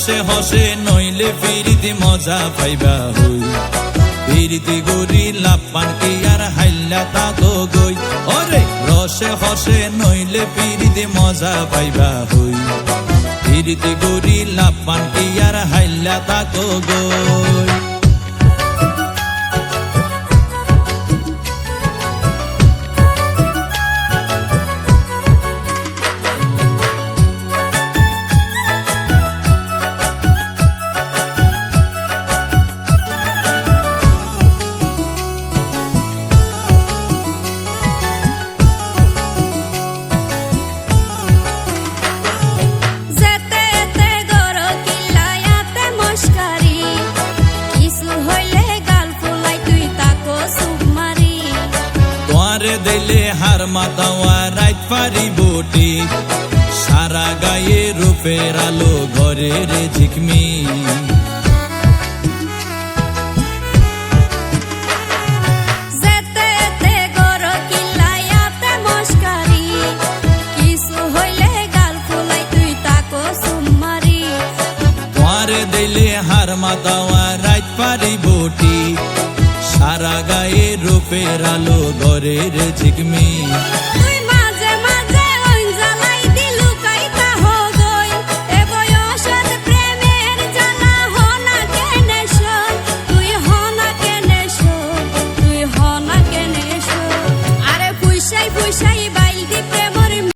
রসে হসে নইলে ফিরিতে মজা পাইবা হই ফিরিতে গরি লাপান কি আর হাইল্লা তাকো গই ওরে রসে হসে নইলে ফিরিতে মজা পাইবা হই ফিরিতে গরি লাপান কি আর হাইল্লা তাকো গই দিলে হার মাতাওয়া রাইত পারি বটি সারা গায়ে রূপের আলো ঘরে রে ঝিকমি দিলে হার মাতাওয়া রাইত পারি বটি সারা গায়ে রূপের আলো ঘরে রে ঝিকমি তুই মাঝে মাঝে ওই জ্বালাই দিলু কাইতা হো গই এ বয়সত প্রেমের জ্বালা হনা কেনে শোন তুই হনা কেনে শোন তুই হনা কেনে শোন আরে ফুইসাই ফুইসাই বাইল দি